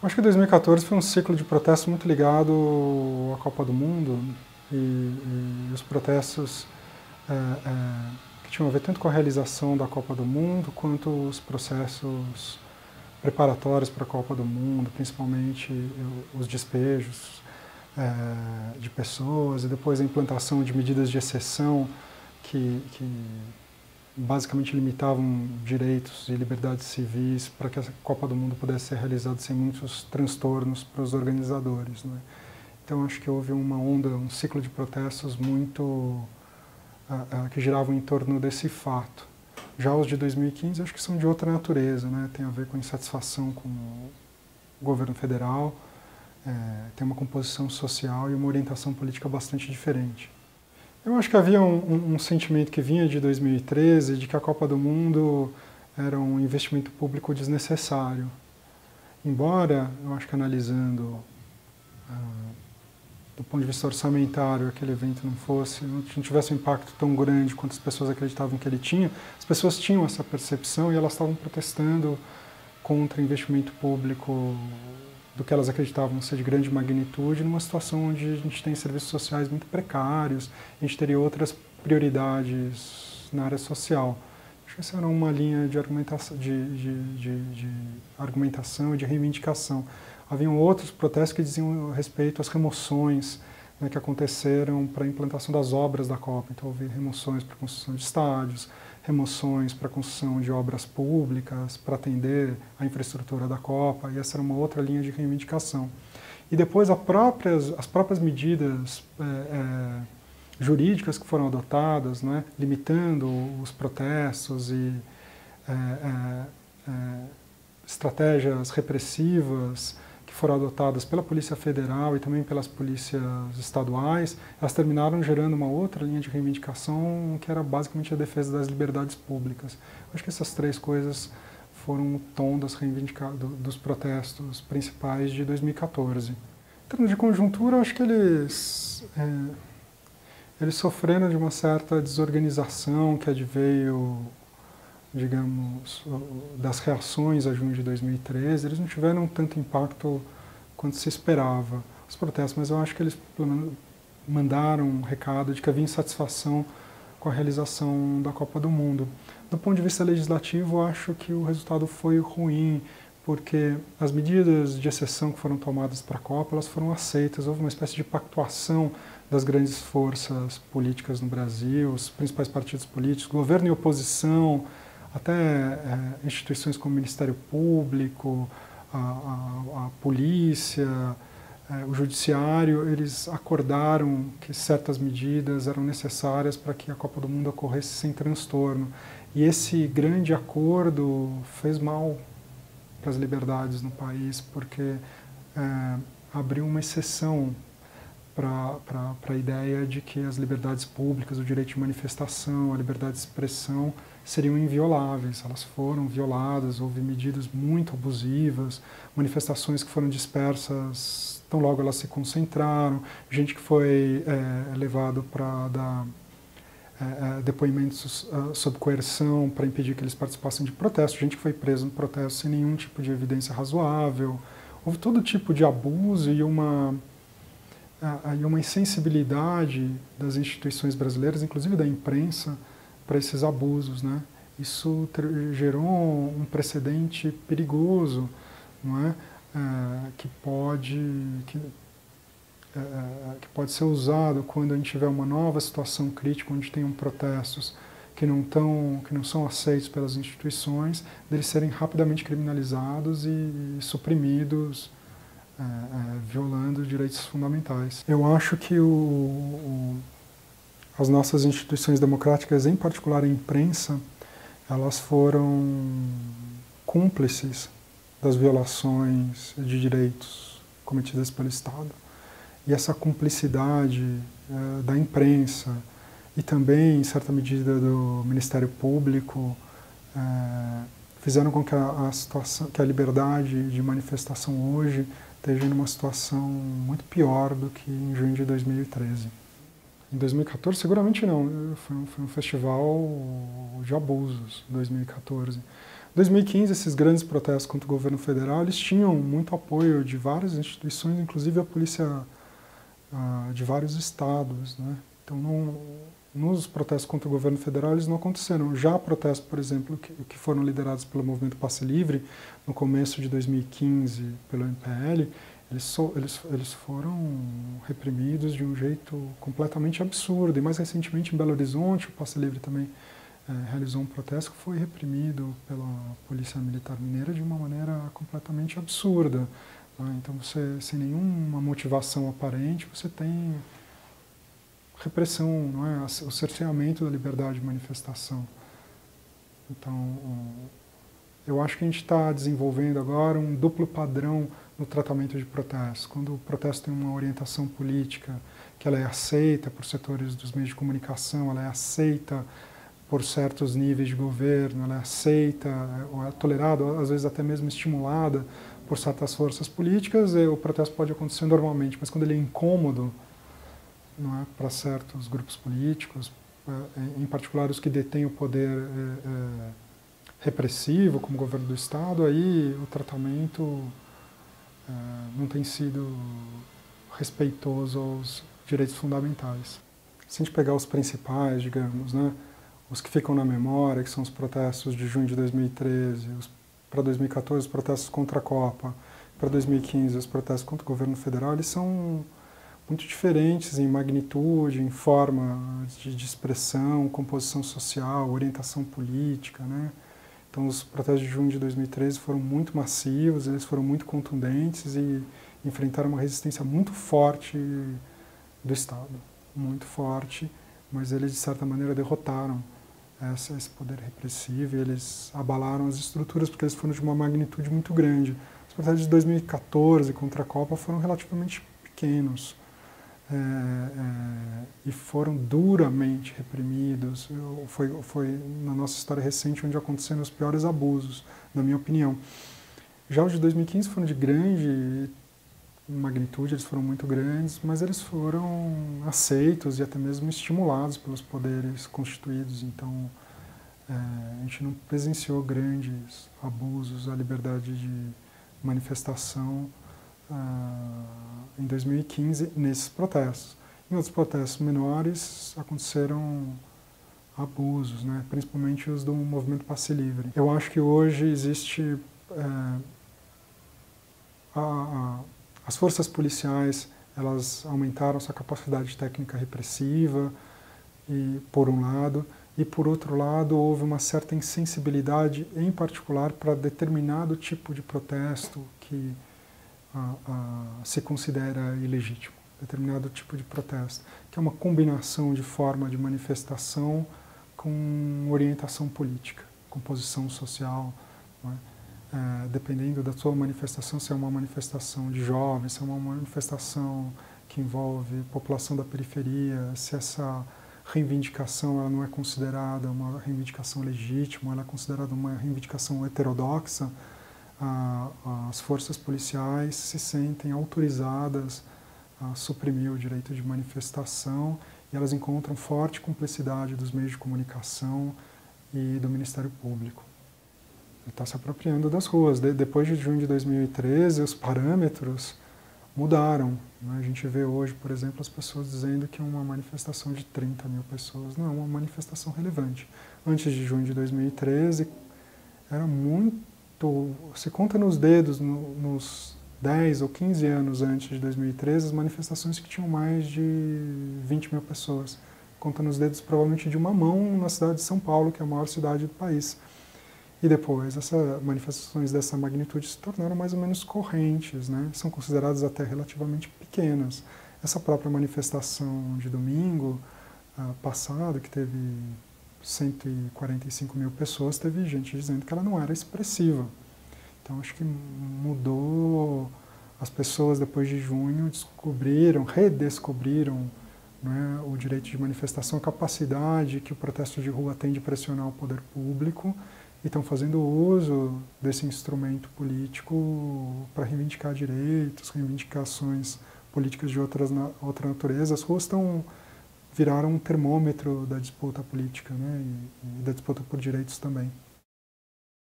Acho que 2014 foi um ciclo de protestos muito ligado à Copa do Mundo e os protestos que tinham a ver tanto com a realização da Copa do Mundo quanto os processos preparatórios para a Copa do Mundo, principalmente os despejos de pessoas e depois a implantação de medidas de exceção que basicamente limitavam direitos e liberdades civis para que a Copa do Mundo pudesse ser realizada sem muitos transtornos para os organizadores, né? Então acho que houve uma onda, um ciclo de protestos muito que giravam em torno desse fato. Já os de 2015 acho que são de outra natureza, né? Tem a ver com insatisfação com o governo federal, tem uma composição social e uma orientação política bastante diferente. Eu acho que havia um sentimento que vinha de 2013 de que a Copa do Mundo era um investimento público desnecessário. Embora, eu acho que analisando do ponto de vista orçamentário, aquele evento não tivesse um impacto tão grande quanto as pessoas acreditavam que ele tinha, as pessoas tinham essa percepção e elas estavam protestando contra investimento público do que elas acreditavam ser de grande magnitude, numa situação onde a gente tem serviços sociais muito precários, a gente teria outras prioridades na área social. Acho que essa era uma linha de argumentação, argumentação e de reivindicação. Haviam outros protestos que diziam respeito às remoções, né, que aconteceram para a implantação das obras da Copa. Então, houve remoções para a construção de estádios, remoções para a construção de obras públicas, para atender a infraestrutura da Copa, e essa era uma outra linha de reivindicação. E depois as próprias medidas jurídicas que foram adotadas, né, limitando os protestos e estratégias repressivas que foram adotadas pela Polícia Federal e também pelas polícias estaduais, elas terminaram gerando uma outra linha de reivindicação que era basicamente a defesa das liberdades públicas. Acho que essas três coisas foram o tom dos protestos principais de 2014. Em termos de conjuntura, acho que eles sofreram de uma certa desorganização que adveio, digamos, das reações a junho de 2013, eles não tiveram tanto impacto quanto se esperava, os protestos, mas eu acho que eles pelo menos mandaram um recado de que havia insatisfação com a realização da Copa do Mundo. Do ponto de vista legislativo, eu acho que o resultado foi ruim, porque as medidas de exceção que foram tomadas para a Copa, elas foram aceitas, houve uma espécie de pactuação das grandes forças políticas no Brasil, os principais partidos políticos, governo e oposição, até instituições como o Ministério Público, a polícia, o judiciário, eles acordaram que certas medidas eram necessárias para que a Copa do Mundo ocorresse sem transtorno. E esse grande acordo fez mal para as liberdades no país, porque abriu uma exceção para a ideia de que as liberdades públicas, o direito de manifestação, a liberdade de expressão seriam invioláveis. Elas foram violadas, houve medidas muito abusivas, manifestações que foram dispersas tão logo elas se concentraram, gente que foi levado para dar depoimentos sob coerção para impedir que eles participassem de protestos, gente que foi presa no protesto sem nenhum tipo de evidência razoável. Houve todo tipo de abuso e uma insensibilidade das instituições brasileiras, inclusive da imprensa, para esses abusos, né? Isso gerou um precedente perigoso, não é? Que pode ser usado quando a gente tiver uma nova situação crítica, onde tenham protestos que não são aceitos pelas instituições, deles serem rapidamente criminalizados e suprimidos, violando direitos fundamentais. Eu acho que as nossas instituições democráticas, em particular a imprensa, elas foram cúmplices das violações de direitos cometidas pelo Estado. E essa cumplicidade da imprensa e também, em certa medida, do Ministério Público, fizeram com que a liberdade de manifestação hoje esteja numa situação muito pior do que em junho de 2013. Em 2014, seguramente não. Foi um festival de abusos, 2014. Em 2015, esses grandes protestos contra o governo federal, eles tinham muito apoio de várias instituições, inclusive a polícia de vários estados, né? Então, nos protestos contra o governo federal, eles não aconteceram. Já protestos, por exemplo, que foram liderados pelo Movimento Passe Livre, no começo de 2015, pelo MPL, eles foram reprimidos de um jeito completamente absurdo. E mais recentemente, em Belo Horizonte, o Passe Livre também realizou um protesto que foi reprimido pela Polícia Militar Mineira de uma maneira completamente absurda. Então, você, sem nenhuma motivação aparente, você tem repressão, não é? O cerceamento da liberdade de manifestação. Então, eu acho que a gente está desenvolvendo agora um duplo padrão no tratamento de protestos. Quando o protesto tem uma orientação política, que ela é aceita por setores dos meios de comunicação, ela é aceita por certos níveis de governo, ela é aceita, ou é tolerada, às vezes até mesmo estimulada por certas forças políticas, o protesto pode acontecer normalmente, mas quando ele é incômodo, não é, para certos grupos políticos, em particular os que detêm o poder repressivo, como o governo do Estado, aí o tratamento não tem sido respeitoso aos direitos fundamentais. Se a gente pegar os principais, digamos, né, os que ficam na memória, que são os protestos de junho de 2013, para 2014 os protestos contra a Copa, para 2015 os protestos contra o governo federal, eles são muito diferentes em magnitude, em forma de expressão, composição social, orientação política, né? Então os protestos de junho de 2013 foram muito massivos, eles foram muito contundentes e enfrentaram uma resistência muito forte do Estado, muito forte, mas eles de certa maneira derrotaram esse poder repressivo e eles abalaram as estruturas porque eles foram de uma magnitude muito grande. Os protestos de 2014 contra a Copa foram relativamente pequenos e foram duramente reprimidos. Foi na nossa história recente onde aconteceram os piores abusos, na minha opinião. Já os de 2015 foram de grande magnitude, eles foram muito grandes, mas eles foram aceitos e até mesmo estimulados pelos poderes constituídos. Então, a gente não presenciou grandes abusos à liberdade de manifestação em 2015 nesses protestos. Em outros protestos menores aconteceram abusos, né? Principalmente os do movimento Passe Livre. Eu acho que hoje existe as forças policiais, elas aumentaram sua capacidade técnica repressiva, e, por um lado, e por outro lado houve uma certa insensibilidade, em particular para determinado tipo de protesto que se considera ilegítimo, determinado tipo de protesto, que é uma combinação de forma de manifestação com orientação política, com posição social, não é? Dependendo da sua manifestação, se é uma manifestação de jovens, se é uma manifestação que envolve população da periferia, se essa reivindicação ela não é considerada uma reivindicação legítima, ela é considerada uma reivindicação heterodoxa, as forças policiais se sentem autorizadas a suprimir o direito de manifestação e elas encontram forte cumplicidade dos meios de comunicação e do Ministério Público. Está se apropriando das ruas. Depois de junho de 2013, os parâmetros mudaram, né? A gente vê hoje, por exemplo, as pessoas dizendo que uma manifestação de 30 mil pessoas não é uma manifestação relevante. Antes de junho de 2013, era muito... Se conta nos dedos, nos 10 ou 15 anos antes de 2013, as manifestações que tinham mais de 20 mil pessoas. Conta nos dedos, provavelmente, de uma mão na cidade de São Paulo, que é a maior cidade do país. E depois, essas manifestações dessa magnitude se tornaram mais ou menos correntes, né? São consideradas até relativamente pequenas. Essa própria manifestação de domingo passado, que teve 145 mil pessoas, teve gente dizendo que ela não era expressiva. Então, acho que mudou. As pessoas, depois de junho, redescobriram, né, o direito de manifestação, a capacidade que o protesto de rua tem de pressionar o poder público, e estão fazendo uso desse instrumento político para reivindicar direitos, reivindicações políticas de outra natureza. As ruas viraram um termômetro da disputa política, né, e da disputa por direitos também.